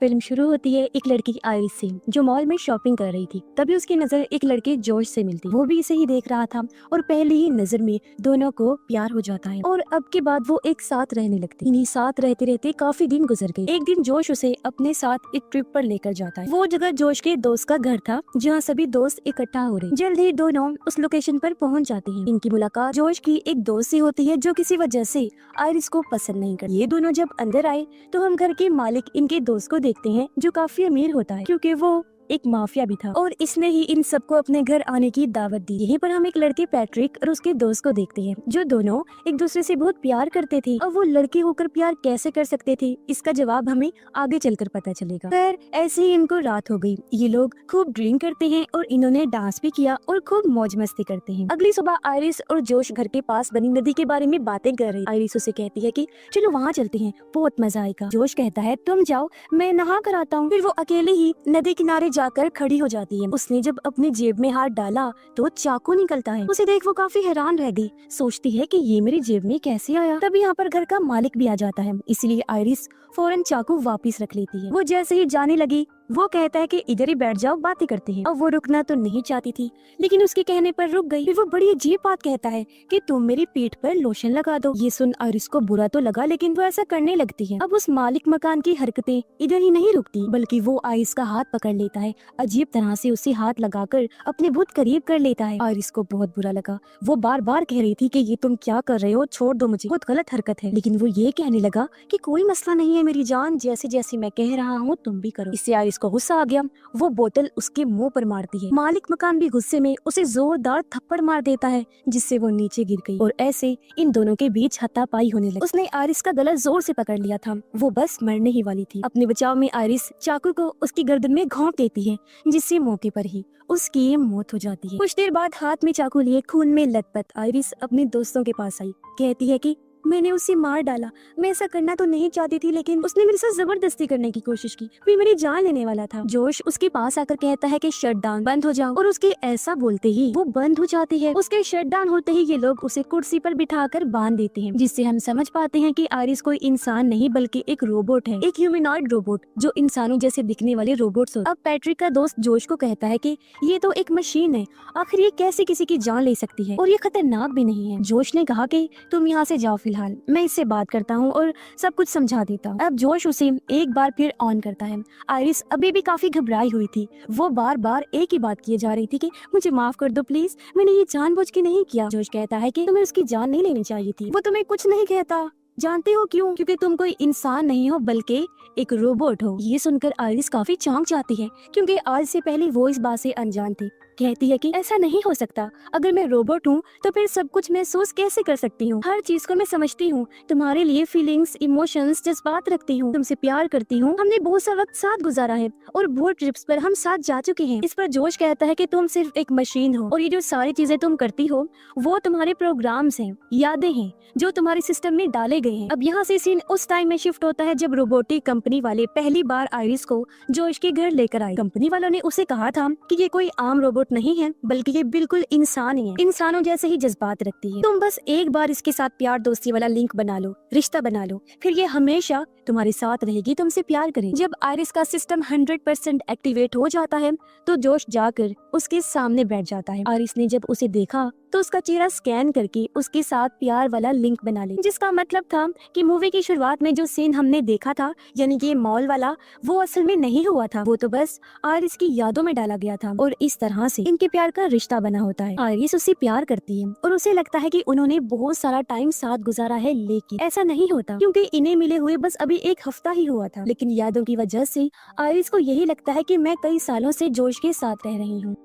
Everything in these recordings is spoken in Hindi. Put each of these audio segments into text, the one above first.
फिल्म शुरू होती है एक लड़की आइरिस से जो मॉल में शॉपिंग कर रही थी। तभी उसकी नजर एक लड़के जॉर्ज से मिलती। वो भी इसे ही देख रहा था और पहली ही नजर में दोनों को प्यार हो जाता है और अब के बाद वो एक साथ रहने लगती। इन्हीं साथ रहते रहते काफी दिन गुजर गए। एक दिन जोश उसे अपने साथ एक ट्रिप पर लेकर जाता है। वो जगह जोश के दोस्त का घर था जहाँ सभी दोस्त इकट्ठा हो रहे। जल्द ही दोनों उस लोकेशन पर पहुँच जाते हैं। इनकी मुलाकात जोश की एक दोस्त से होती है जो किसी वजह से आइरिस को पसंद नहीं करती। ये दोनों जब अंदर आए तो हम घर के मालिक इनके दोस्त को देखते हैं जो काफी अमीर होता है क्योंकि वो एक माफिया भी था और इसने ही इन सबको अपने घर आने की दावत दी। यहीं पर हम एक लड़के पैट्रिक और उसके दोस्त को देखते हैं जो दोनों एक दूसरे से बहुत प्यार करते थे। और वो लड़के होकर प्यार कैसे कर सकते थे इसका जवाब हमें आगे चलकर पता चलेगा। फिर ऐसे ही इनको रात हो गई। ये लोग खूब ड्रिंक करते हैं और इन्होंने डांस भी किया और खूब मौज मस्ती करते हैं। अगली सुबह आइरिस और जोश घर के पास बनी नदी के बारे में बातें कर रही। आइरिस उसे कहती है कि चलो वहाँ चलते हैं, बहुत मजा आएगा। जोश कहता है तुम जाओ, मैं नहा कर आता हूँ। फिर वो अकेले ही नदी किनारे जाकर खड़ी हो जाती है। उसने जब अपनी जेब में हाथ डाला तो चाकू निकलता है। उसे देख वो काफी हैरान रह गई। सोचती है कि ये मेरी जेब में कैसे आया। तभी यहाँ पर घर का मालिक भी आ जाता है, इसलिए आइरिस फौरन चाकू वापस रख लेती है। वो जैसे ही जाने लगी वो कहता है कि इधर ही बैठ जाओ, बातें करते हैं। अब वो रुकना तो नहीं चाहती थी लेकिन उसके कहने पर रुक गई। फिर वो बड़ी अजीब बात कहता है कि तुम मेरी पीठ पर लोशन लगा दो। ये सुन आइरिस को बुरा तो लगा लेकिन वो ऐसा करने लगती है। अब उस मालिक मकान की हरकतें इधर ही नहीं रुकती बल्कि वो आइरिस का हाथ पकड़ लेता है, अजीब तरह से उसे हाथ लगाकर अपने बहुत करीब कर लेता है। आइरिस को बहुत बुरा लगा। वो बार बार कह रही थी कि ये तुम क्या कर रहे हो, छोड़ दो मुझे, बहुत गलत हरकत है। लेकिन वो ये कहने लगा कि कोई मसला नहीं है मेरी जान, जैसे जैसे मैं कह रहा हूँ तुम भी करो। इससे आइरिस को गुस्सा आ गया। वो बोतल उसके मुंह पर मारती है। मालिक मकान भी गुस्से में उसे जोरदार थप्पड़ मार देता है जिससे वो नीचे गिर गई और ऐसे इन दोनों के बीच हाथापाई होने लगी। उसने आइरिस का गला जोर से पकड़ लिया था। वो बस मरने ही वाली थी। अपने बचाव में आइरिस चाकू को उसकी गर्दन में घोंप देती है जिससे मौके पर ही उसकी मौत हो जाती है। कुछ देर बाद हाथ में चाकू लिए खून में लथपथ आइरिस अपने दोस्तों के पास आई। कहती है कि मैंने उसे मार डाला, मैं ऐसा करना तो नहीं चाहती थी लेकिन उसने मेरे साथ जबरदस्ती करने की कोशिश की, फिर मेरी जान लेने वाला था। जोश उसके पास आकर कहता है कि शट डाउन, बंद हो जाओ, और उसके ऐसा बोलते ही वो बंद हो जाती है। उसके शट डाउन होते ही ये लोग उसे कुर्सी पर बिठाकर बांध देते हैं जिससे हम समझ पाते हैं कि आइरिस कोई इंसान नहीं बल्कि एक रोबोट है, एक ह्यूमनॉइड रोबोट जो इंसानों जैसे दिखने वाले रोबोट्स हो। अब पैट्रिक का दोस्त जोश को कहता है कि ये तो एक मशीन है, आखिर ये कैसे किसी की जान ले सकती है और ये खतरनाक भी नहीं है। जोश ने कहा कि तुम यहाँ से जाओ, फिलहाल मैं इससे बात करता हूँ और सब कुछ समझा देता हूँ। अब जोश उसे एक बार फिर ऑन करता है। आइरिस अभी भी काफी घबराई हुई थी। वो बार बार एक ही बात किए जा रही थी कि मुझे माफ कर दो प्लीज, मैंने ये जानबूझ के नहीं किया। जोश कहता है कि तुम्हें उसकी जान नहीं लेनी चाहिए थी। वो तुम्हें कुछ नहीं कहता, जानते हो क्यों? क्योंकि तुम कोई इंसान नहीं हो बल्कि एक रोबोट हो। ये सुनकर आइरिस काफी चौंक जाती है क्योंकि आज से पहले वो इस बात से अनजान थी। कहती है कि ऐसा नहीं हो सकता, अगर मैं रोबोट हूँ तो फिर सब कुछ महसूस कैसे कर सकती हूँ, हर चीज को मैं समझती हूँ, तुम्हारे लिए फीलिंग्स, इमोशंस, जज्बात रखती हूँ, तुमसे प्यार करती हूँ, हमने बहुत सा वक्त साथ गुजारा है और बहुत ट्रिप्स पर हम साथ जा चुके हैं। इस पर जोश कहता है कि तुम सिर्फ एक मशीन हो और ये जो सारी चीजें तुम करती हो वो तुम्हारे प्रोग्राम्स हैं, यादें हैं जो तुम्हारे सिस्टम में डाले गए हैं। अब यहाँ से सीन उस टाइम में शिफ्ट होता है जब रोबोटिक कंपनी वाले पहली बार आइरिस को जोश के घर लेकर आए। कंपनी वालों ने उसे कहा था कि ये कोई आम रोबोट नहीं है बल्कि ये बिल्कुल इंसान ही है, इंसानों जैसे ही जज्बात रखती है। तुम बस एक बार इसके साथ प्यार दोस्ती वाला लिंक बना लो, रिश्ता बना लो, फिर ये हमेशा तुम्हारे साथ रहेगी, तुमसे प्यार करेगी। जब आइरिस का सिस्टम 100% एक्टिवेट हो जाता है तो जोश जाकर उसके सामने बैठ जाता है। आइरिस ने जब उसे देखा तो उसका चेहरा स्कैन करके उसके साथ प्यार वाला लिंक बना ले, जिसका मतलब था कि मूवी की शुरुआत में जो सीन हमने देखा था यानी कि मॉल वाला, वो असल में नहीं हुआ था, वो तो बस आइरिस की यादों में डाला गया था। और इस तरह से इनके प्यार का रिश्ता बना होता है। आइरिस उससे प्यार करती है और उसे लगता है कि उन्होंने बहुत सारा टाइम साथ गुजारा है, लेकिन ऐसा नहीं होता क्योंकि इन्हें मिले हुए बस अभी एक हफ्ता ही हुआ था। लेकिन यादों की वजह से आइरिस को यही लगता है कि मैं कई सालों से जोश के साथ रह रही हूँ।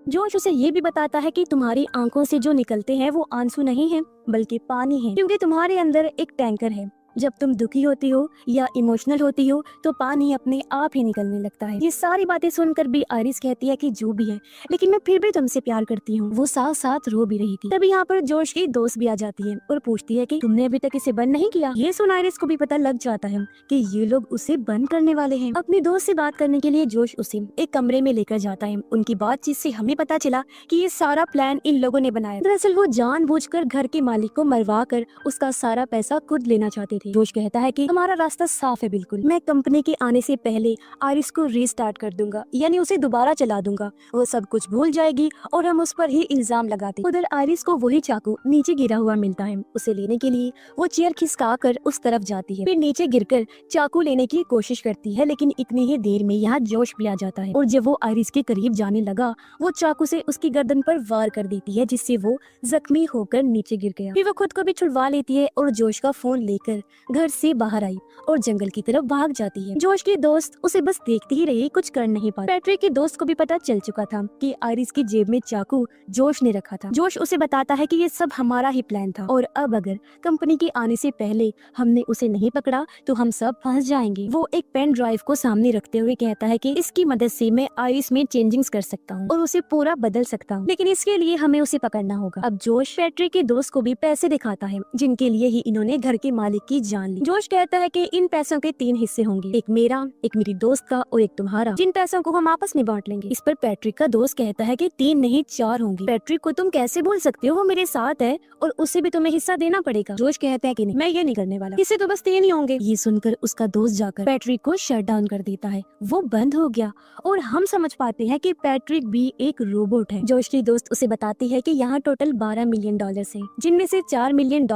जोश उसे ये भी बताता है कि तुम्हारी आंखों से जो निकलते हैं वो आंसू नहीं है बल्कि पानी है, क्योंकि तुम्हारे अंदर एक टैंकर है। जब तुम दुखी होती हो या इमोशनल होती हो तो पानी अपने आप ही निकलने लगता है। ये सारी बातें सुनकर भी आइरिस कहती है कि जो भी है लेकिन मैं फिर भी तुमसे प्यार करती हूँ। वो साथ साथ रो भी रही थी। तभी यहाँ पर जोश की दोस्त भी आ जाती है और पूछती है कि तुमने अभी तक इसे बंद नहीं किया। ये सुन आइरिस को भी पता लग जाता है कि ये लोग उसे बंद करने वाले हैं। अपनी दोस्त से बात करने के लिए जोश उसे एक कमरे में लेकर जाता है। उनकी बातचीत से हमें पता चला कि ये सारा प्लान इन लोगों ने बनाया। दरअसल वो जानबूझकर घर के मालिक को मरवा कर उसका सारा पैसा खुद लेना चाहते थे। थी। जोश कहता है कि हमारा रास्ता साफ है बिल्कुल, मैं कंपनी के आने से पहले आयरिस को रीस्टार्ट कर दूंगा, यानी उसे दोबारा चला दूंगा, वो सब कुछ भूल जाएगी और हम उस पर ही इल्जाम लगाते। उधर आयरिस को वही चाकू नीचे गिरा हुआ मिलता है। उसे लेने के लिए वो चेयर खिसका कर उस तरफ जाती है, फिर नीचे गिरकर चाकू लेने की कोशिश करती है, लेकिन इतनी ही देर में यहाँ जोश भी आ जाता है और जब वो आयरिस के करीब जाने लगा वो चाकू से उसकी गर्दन पर वार कर देती है, जिससे वो जख्मी होकर नीचे गिर गया। फिर वो खुद को भी छुड़वा लेती है और जोश का फोन लेकर घर से बाहर आई और जंगल की तरफ भाग जाती है। जोश की दोस्त उसे बस देखती ही रही, कुछ कर नहीं पाती। पैट्रिक के दोस्त को भी पता चल चुका था कि आयरिस की जेब में चाकू जोश ने रखा था। जोश उसे बताता है कि ये सब हमारा ही प्लान था और अब अगर कंपनी के आने से पहले हमने उसे नहीं पकड़ा तो हम सब फंस जाएंगे। वो एक पेन ड्राइव को सामने रखते हुए कहता है कि इसकी मदद से मैं आयरिस में चेंजिंग्स कर सकता हूँ और उसे पूरा बदल सकता हूँ, लेकिन इसके लिए हमें उसे पकड़ना होगा। अब जोश पैट्रिक के दोस्त को भी पैसे दिखाता है जिनके लिए ही इन्होंने घर के मालिक की जान ली। जोश कहता है कि इन पैसों के 3 हिस्से होंगे, एक मेरा, एक मेरी दोस्त का और एक तुम्हारा, जिन पैसों को हम आपस में बांट लेंगे। इस पर पैट्रिक का दोस्त कहता है कि 3 नहीं 4 होंगे। पैट्रिक को तुम कैसे बोल सकते हो, वो मेरे साथ है और उसे भी तुम्हें हिस्सा देना पड़ेगा। जोश कहता है कि नहीं, मैं ये नहीं करने वाला, इससे तो बस 3 ही होंगे। ये सुनकर उसका दोस्त जाकर पैट्रिक को शट डाउन कर देता है, वो बंद हो गया और हम समझ पाते हैं कि पैट्रिक भी एक रोबोट है। जोश की दोस्त उसे बताती है कि यहाँ टोटल $12 मिलियन हैं, जिनमें से $4 मिलियन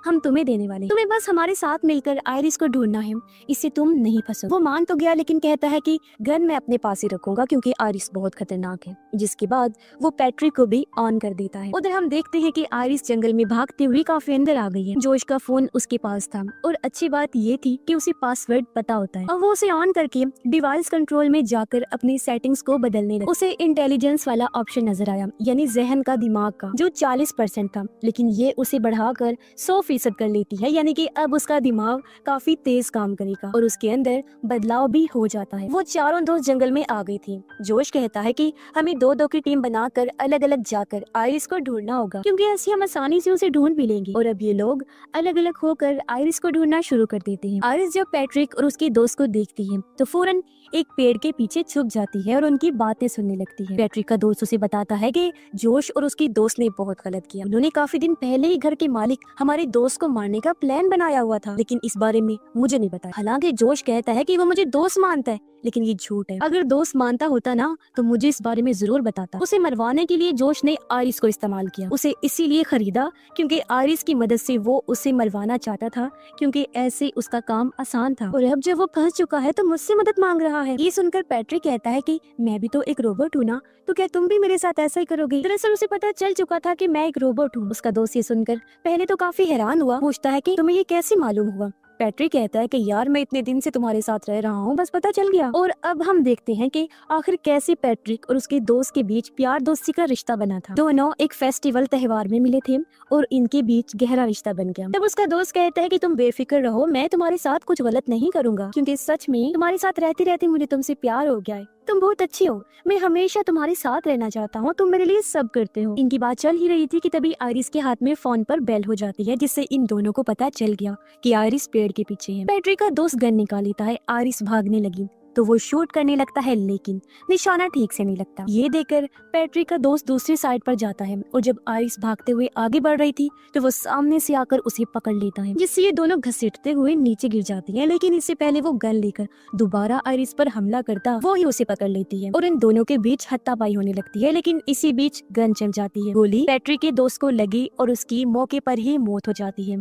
हम तुम्हें देने वाले, तुम्हें बस हमारे साथ मिलकर आयरिस को ढूंढना है, इससे तुम नहीं फंसो। वो मान तो गया लेकिन कहता है कि गन मैं अपने पास ही रखूंगा क्योंकि आयरिस बहुत खतरनाक है, जिसके बाद वो पैट्रिक को भी ऑन कर देता है। उधर हम देखते हैं कि आयरिस जंगल में भागते हुए काफी अंदर आ गई है। जोश का फोन उसके पास था और अच्छी बात ये थी कि उसे पासवर्ड पता होता है और वो उसे ऑन करके डिवाइस कंट्रोल में जाकर अपनी सेटिंग्स को बदलने लगा। उसे इंटेलिजेंस वाला ऑप्शन नजर आया, यानी जहन का, दिमाग का, जो 40% था, लेकिन ये उसे बढ़ाकर 100% कर लेती है, यानी कि अब उसका दिमाग काफी तेज काम करेगा और उसके अंदर बदलाव भी हो जाता है। वो चारों दोस्त जंगल में आ गई थी। जोश कहता है कि हमें 2-2 की टीम बनाकर अलग अलग जाकर आयरिस को ढूंढना होगा, क्योंकि ऐसे हम आसानी से उसे ढूंढ भी लेंगे। और अब ये लोग अलग अलग होकर आयरिस को ढूंढना शुरू कर देते हैं। आयरिस जब पैट्रिक और उसके दोस्त को देखती है तो फौरन एक पेड़ के पीछे छुप जाती है और उनकी बातें सुनने लगती है। पैट्रिक का दोस्त उसे बताता है कि जोश और उसकी दोस्त ने बहुत गलत किया, उन्होंने काफी दिन पहले ही घर के मालिक हमारे दोस्त को मारने का प्लान बनाया हुआ था, लेकिन इस बारे में मुझे नहीं बताया। हालांकि जोश कहता है कि वो मुझे दोस्त मानता है, लेकिन ये झूठ है। अगर दोस्त मानता होता ना तो मुझे इस बारे में जरूर बताता। उसे मरवाने के लिए जोश ने आयरिस को इस्तेमाल किया, उसे इसीलिए खरीदा क्योंकि आयरिस की मदद से वो उसे मरवाना चाहता था, क्योंकि ऐसे उसका काम आसान था। और अब जब वो फंस चुका है तो मुझसे मदद मांग रहा है। ये सुनकर पैट्रिक कहता है कि मैं भी तो एक रोबोट हूँ ना, तो क्या तुम भी मेरे साथ ऐसा ही करोगे? दरअसल उसे पता चल चुका था कि मैं एक रोबोट हूँ। उसका दोस्त ये सुनकर पहले तो काफी हैरान हुआ, पूछता है कि तुम्हें ये कैसे मालूम हुआ? पैट्रिक कहता है कि यार मैं इतने दिन से तुम्हारे साथ रह रहा हूँ, बस पता चल गया। और अब हम देखते हैं कि आखिर कैसे पैट्रिक और उसके दोस्त के बीच प्यार दोस्ती का रिश्ता बना था। दोनों एक फेस्टिवल त्योहार में मिले थे और इनके बीच गहरा रिश्ता बन गया। तब उसका दोस्त कहता है कि तुम बेफिक्र रहो, मैं तुम्हारे साथ कुछ गलत नहीं करूंगा, क्योंकि सच में तुम्हारे साथ रहते रहते मुझे तुमसे प्यार हो गया है। तुम बहुत अच्छी हो, मैं हमेशा तुम्हारे साथ रहना चाहता हूँ, तुम मेरे लिए सब करते हो। इनकी बात चल ही रही थी कि तभी आयरिस के हाथ में फोन पर बेल हो जाती है, जिससे इन दोनों को पता चल गया कि आयरिस पेड़ के पीछे है। पैट्रिक का दोस्त गन निकाल लेता है, आयरिस भागने लगी तो वो शूट करने लगता है, लेकिन निशाना ठीक से नहीं लगता। ये देखकर पैट्रिक का दोस्त दूसरी साइड पर जाता है और जब आयरिस भागते हुए आगे बढ़ रही थी तो वो सामने से आकर उसे पकड़ लेता है, जिससे ये दोनों घसीटते हुए नीचे गिर जाती हैं। लेकिन इससे पहले वो गन लेकर दोबारा आयरिस पर हमला करता वो ही उसे पकड़ लेती है और इन दोनों के बीच हाथापाई होने लगती है। लेकिन इसी बीच गन चल जाती है, गोली पैट्रिक के दोस्त को लगी और उसकी मौके पर ही मौत हो जाती है।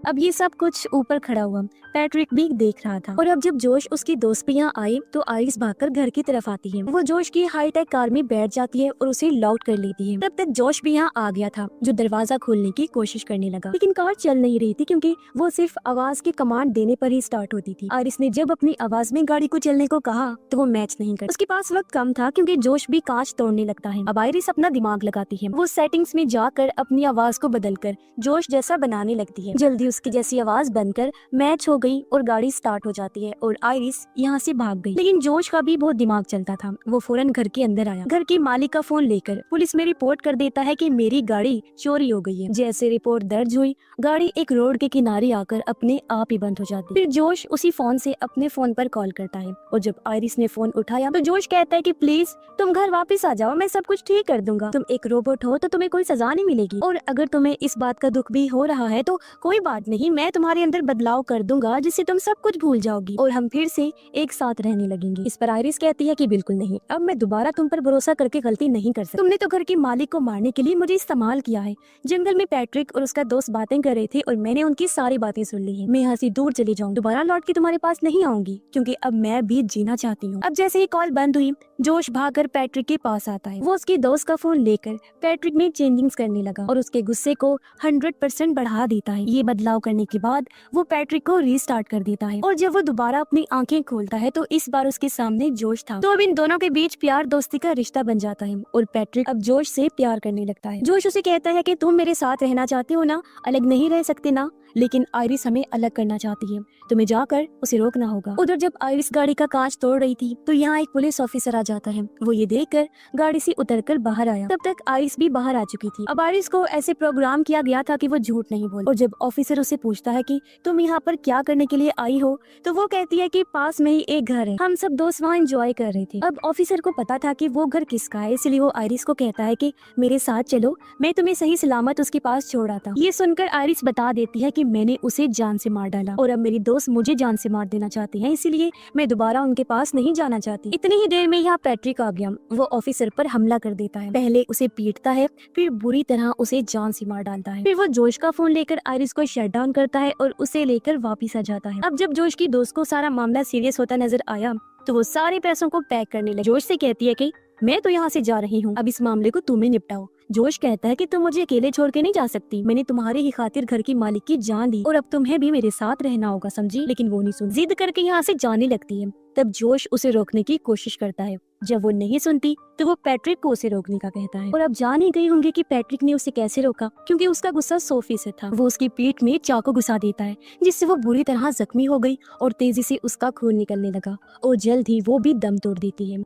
अब ये सब कुछ ऊपर खड़ा हुआ पैट्रिक भी देख रहा था और अब जब जोश उसकी दोस्त भी यहाँ आए तो आयरिस भागकर घर की तरफ आती है। वो जोश की हाईटेक कार में बैठ जाती है और उसे लॉक कर लेती है। तब तक जोश भी यहाँ आ गया था, जो दरवाजा खोलने की कोशिश करने लगा, लेकिन कार चल नहीं रही थी क्योंकि वो सिर्फ आवाज की कमांड देने पर ही स्टार्ट होती थी। आयरिस ने जब अपनी आवाज में गाड़ी को चलने को कहा तो वो मैच नहीं कर, उसके पास वक्त कम था क्योंकि जोश भी कांच तोड़ने लगता है। अब आयरिस अपना दिमाग लगाती है, वो सेटिंग्स में जाकर अपनी आवाज को बदलकर जोश जैसा बनाने लगती है। जल्दी उसकी जैसी आवाज बनकर मैच हो गई और गाड़ी स्टार्ट हो जाती है और आयरिस यहाँ से भाग गई। लेकिन जोश का भी बहुत दिमाग चलता था, वो फौरन घर के अंदर आया, घर के मालिक का फोन लेकर पुलिस में रिपोर्ट कर देता है कि मेरी गाड़ी चोरी हो गई है। जैसे रिपोर्ट दर्ज हुई, गाड़ी एक रोड के किनारे आकर अपने आप ही बंद हो जाती। फिर जोश उसी फोन से अपने फोन पर कॉल करता है और जब आयरिस ने फोन उठाया तो जोश कहता है कि प्लीज तुम घर वापस आ जाओ, मैं सब कुछ ठीक कर दूंगा। तुम एक रोबोट हो तो तुम्हें कोई सजा नहीं मिलेगी और अगर तुम्हें इस बात का दुख भी हो रहा है तो कोई बात बात नहीं, मैं तुम्हारे अंदर बदलाव कर दूंगा जिससे तुम सब कुछ भूल जाओगी और हम फिर से एक साथ रहने लगेंगे। इस पर आयरिस कहती है कि बिल्कुल नहीं, अब मैं दोबारा तुम पर भरोसा करके गलती नहीं कर सकती। तुमने तो घर के मालिक को मारने के लिए मुझे इस्तेमाल किया है। जंगल में पैट्रिक और उसका दोस्त बातें कर रहे थे और मैंने उनकी सारी बातें सुन ली है। मैं यहाँ से दूर चली जाऊँ, दोबारा लौट के तुम्हारे पास नहीं आऊंगी, क्योंकि अब मैं भी जीना चाहती हूँ। अब जैसे ही कॉल बंद हुई, जोश भागकर पैट्रिक के पास आता है। वो उसके दोस्त का फोन लेकर पैट्रिक में चेंजिंग्स करने लगा और उसके गुस्से को 100% बढ़ा देता है। ये बदलाव करने के बाद वो पैट्रिक को रीस्टार्ट कर देता है और जब वो दोबारा अपनी आंखें खोलता है तो इस बार उसके सामने जोश था। तो अब इन दोनों के बीच प्यार दोस्ती का रिश्ता बन जाता है और पैट्रिक अब जोश से प्यार करने लगता है। जोश उसे कहता है कि तुम मेरे साथ रहना चाहते हो ना, अलग नहीं रह सकते ना, लेकिन आयरिस हमें अलग करना चाहती है, तुम्हें जाकर उसे रोकना होगा। उधर जब आयरिस गाड़ी का कांच तोड़ रही थी तो यहाँ एक पुलिस ऑफिसर आ जाता है। वो ये देखकर गाड़ी से उतरकर बाहर आया। तब तक आयरिस भी बाहर आ चुकी थी। अब आयरिस को ऐसे प्रोग्राम किया गया था कि वो झूठ नहीं बोले। और जब ऑफिसर उसे पूछता है कि तुम यहाँ पर क्या करने के लिए आई हो, तो वो कहती है कि पास में ही एक घर है, हम सब दोस्त वहाँ एंजॉय कर रहे थे। अब ऑफिसर को पता था कि वो घर किसका है, इसलिए वो आयरिस को कहता है कि मेरे साथ चलो, मैं तुम्हें सही सलामत उसके पास छोड़ा था। ये सुनकर आयरिस बता देती है कि मैंने उसे जान से मार डाला और अब मेरी दोस्त मुझे जान से मार देना चाहती हैं, इसीलिए मैं दोबारा उनके पास नहीं जाना चाहती। इतनी ही देर में यहाँ पैट्रिक आ गया। वो ऑफिसर पर हमला कर देता है, पहले उसे पीटता है, फिर बुरी तरह उसे जान से मार डालता है। फिर वो जोश का फोन लेकर आयरिस को शट डाउन करता है और उसे लेकर वापिस आ जाता है। अब जब जोश की दोस्त को सारा मामला सीरियस होता नजर आया तो वो सारे पैसों को पैक करने लगी। जोश से कहती है कि मैं तो यहाँ से जा रही हूँ, अब इस मामले को तुम्हें निपटाओ। जोश कहता है कि तुम मुझे अकेले छोड़ के नहीं जा सकती, मैंने तुम्हारे ही खातिर घर की मालिक की जान दी और अब तुम्हें भी मेरे साथ रहना होगा, समझी? लेकिन वो नहीं सुन, जिद करके यहाँ से जाने लगती है। तब जोश उसे रोकने की कोशिश करता है। जब वो नहीं सुनती तो वो पैट्रिक को उसे रोकने का कहता है। और अब जान ही गई होंगे कि पैट्रिक ने उसे कैसे रोका, क्योंकि उसका गुस्सा सोफी से था। वो उसकी पीठ में चाकू घुसा देता है, जिससे वो बुरी तरह जख्मी हो गई और तेजी से उसका खून निकलने लगा और जल्द ही वो भी दम तोड़ देती है।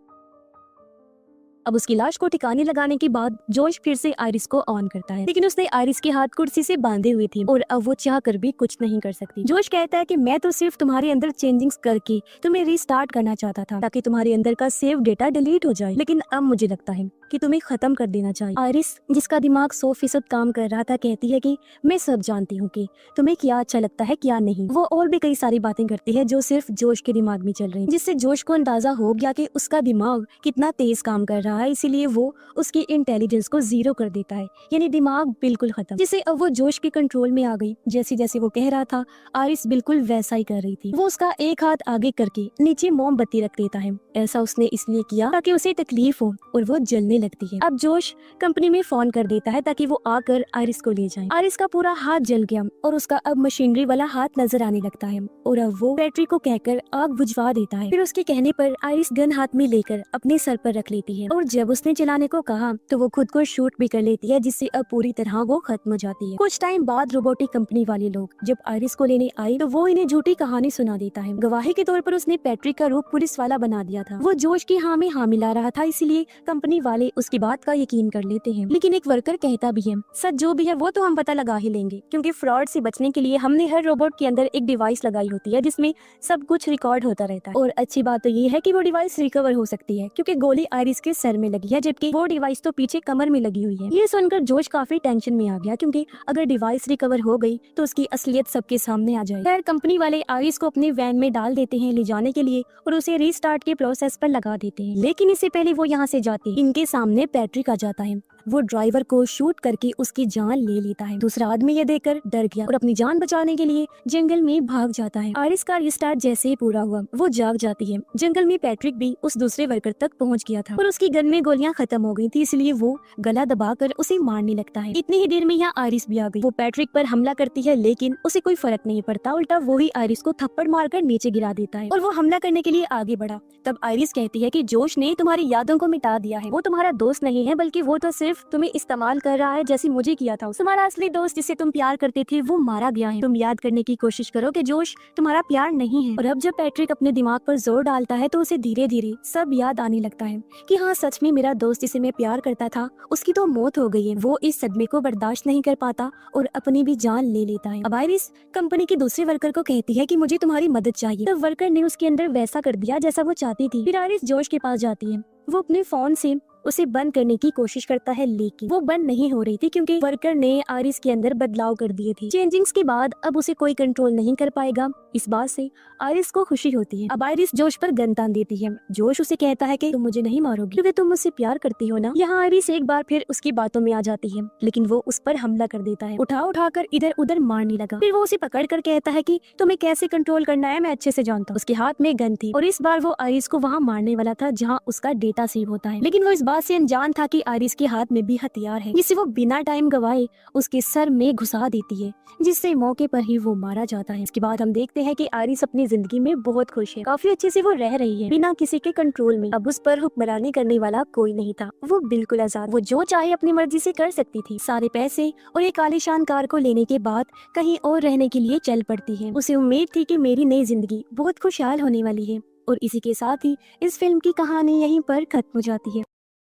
अब उसकी लाश को ठिकाने लगाने के बाद जोश फिर से आयरिस को ऑन करता है, लेकिन उसने आयरिस के हाथ कुर्सी से बांधे हुए थे और अब वो चाह कर भी कुछ नहीं कर सकती। जोश कहता है कि मैं तो सिर्फ तुम्हारे अंदर चेंजिंग्स करके तुम्हें रीस्टार्ट करना चाहता था ताकि तुम्हारे अंदर का सेव डेटा डिलीट हो जाए, लेकिन अब मुझे लगता है कि तुम्हें खत्म कर देना चाहिए। आयरिस, जिसका दिमाग 100% काम कर रहा था, कहती है कि मैं सब जानती हूँ कि तुम्हें क्या अच्छा लगता है क्या नहीं। वो और भी कई सारी बातें करती है जो सिर्फ जोश के दिमाग में चल रही, जिससे जोश को अंदाजा हो गया कि उसका दिमाग कितना तेज काम कर रहा है, इसीलिए वो उसकी इंटेलिजेंस को 0 कर देता है, यानी दिमाग बिल्कुल खत्म। जिससे अब वो जोश के कंट्रोल में आ गई। जैसे जैसे वो कह रहा था आयरिस बिल्कुल वैसा ही कर रही थी। वो उसका एक हाथ आगे करके नीचे मोमबत्ती रख देता है। ऐसा उसने इसलिए किया ताकि उसे तकलीफ हो और वो जलने लगती है। अब जोश कंपनी में फोन कर देता है ताकि वो आकर आयरिस को ले जाए। आयरिस का पूरा हाथ जल गया और उसका अब मशीनरी वाला हाथ नजर आने लगता है और अब वो पैट्रिक को कहकर आग बुझवा देता है। फिर उसके कहने पर आयरिस गन हाथ में लेकर अपने सर पर रख लेती है और जब उसने चलाने को कहा तो वो खुद को शूट भी कर लेती है, जिससे अब पूरी तरह वो खत्म हो जाती है। कुछ टाइम बाद रोबोटिक कंपनी वाले लोग जब आयरिस को लेने आए तो वो इन्हें झूठी कहानी सुना देता है। गवाही के तौर पर उसने पैट्रिक का रूप पुलिस वाला बना दिया था। वो जोश की हाँ में हाँ मिला रहा था, इसलिए कंपनी वाले उसकी बात का यकीन कर लेते हैं। लेकिन एक वर्कर कहता भी है सच जो भी है वो तो हम पता लगा ही लेंगे, क्योंकि फ्रॉड से बचने के लिए हमने हर रोबोट के अंदर एक डिवाइस लगाई होती है जिसमें सब कुछ रिकॉर्ड होता रहता है। और अच्छी बात तो ये है कि वो डिवाइस रिकवर हो सकती है, क्योंकि गोली आयरिस के सर में लगी है जबकि वो डिवाइस तो पीछे कमर में लगी हुई है। ये सुनकर जोश काफी टेंशन में आ गया, क्योंकि अगर डिवाइस रिकवर हो गई तो उसकी असलियत सबके सामने आ जाए। खैर कंपनी वाले आयरिस को अपने वैन में डाल देते हैं ले जाने के लिए और उसे रीस्टार्ट के प्रोसेस पर लगा देते हैं। लेकिन इससे पहले वो यहाँ से जाती इनके सामने पैट्रिक आ जाता है। वो ड्राइवर को शूट करके उसकी जान ले लेता है। दूसरा आदमी ये देखकर डर गया और अपनी जान बचाने के लिए जंगल में भाग जाता है। आयरिस का रिस्टार्ट जैसे ही पूरा हुआ वो जाग जाती है। जंगल में पैट्रिक भी उस दूसरे वर्कर तक पहुंच गया था और उसकी गन में गोलियां खत्म हो गई थी, इसलिए वो गला दबाकर उसे मारने लगता है। इतनी ही देर में यहाँ आयरिस भी आ गई। वो पैट्रिक पर हमला करती है लेकिन उसे कोई फर्क नहीं पड़ता, उल्टा वो ही आयरिस को थप्पड़ मारकर नीचे गिरा देता है और वो हमला करने के लिए आगे बढ़ा। तब आयरिस कहती है कि जोश ने तुम्हारी यादों को मिटा दिया है, वो तुम्हारा दोस्त नहीं है बल्कि वो तो सिर्फ तुम्हें इस्तेमाल कर रहा है जैसे मुझे किया था। तुम्हारा असली दोस्त जिसे तुम प्यार करते थे वो मारा गया है। तुम याद करने की कोशिश करो कि जोश तुम्हारा प्यार नहीं है। और अब जब पैट्रिक अपने दिमाग पर जोर डालता है तो उसे धीरे धीरे सब याद आने लगता है कि हाँ सच में मेरा दोस्त जिसे मैं प्यार करता था उसकी तो मौत हो गई है। वो इस सदमे को बर्दाश्त नहीं कर पाता और अपनी भी जान ले लेता है। अब आयरिस कंपनी के दूसरे वर्कर को कहती है कि मुझे तुम्हारी मदद चाहिए। तो वर्कर ने उसके अंदर वैसा कर दिया जैसा वो चाहती थी। फिर आयरिस जोश के पास जाती है। वो अपने फोन से उसे बंद करने की कोशिश करता है, लेकिन वो बंद नहीं हो रही थी क्योंकि वर्कर ने आयरिस के अंदर बदलाव कर दिए थे। चेंजिंग्स के बाद अब उसे कोई कंट्रोल नहीं कर पाएगा। इस बात से आयरिस को खुशी होती है। अब आयरिस जोश पर गन तान देती है। जोश उसे कहता है कि तुम मुझे नहीं मारोगी क्योंकि तुम मुझसे प्यार करती हो ना। यहाँ आयरिस एक बार फिर उसकी बातों में आ जाती है, लेकिन वो उस पर हमला कर देता है, उठा कर इधर उधर मारने लगा। फिर वो उसे पकड़ कर कहता है कि तुम्हें कैसे कंट्रोल करना है मैं अच्छे से जानता हूँ। उसके हाथ में गन थी और इस बार वो आयरिस को वहाँ मारने वाला था जहाँ उसका डेटा सेव होता है, लेकिन वो इस बात से अनजान था कि आयरिस के हाथ में भी हथियार है, जिसे वो बिना टाइम गवाए उसके सर में घुसा देती है, जिससे मौके पर ही वो मारा जाता है। इसके बाद हम देखते हैं कि आयरिस अपनी जिंदगी में बहुत खुश है, काफी अच्छे से वो रह रही है बिना किसी के कंट्रोल में। अब उस पर हुक्मरानी करने वाला कोई नहीं था, वो बिल्कुल आजाद, वो जो चाहे अपनी मर्जी से कर सकती थी। सारे पैसे और एक आलीशान कार को लेने के बाद कहीं और रहने के लिए चल पड़ती है। उसे उम्मीद थी कि मेरी नई जिंदगी बहुत खुशहाल होने वाली है। और इसी के साथ ही इस फिल्म की कहानी यहीं पर खत्म हो जाती है।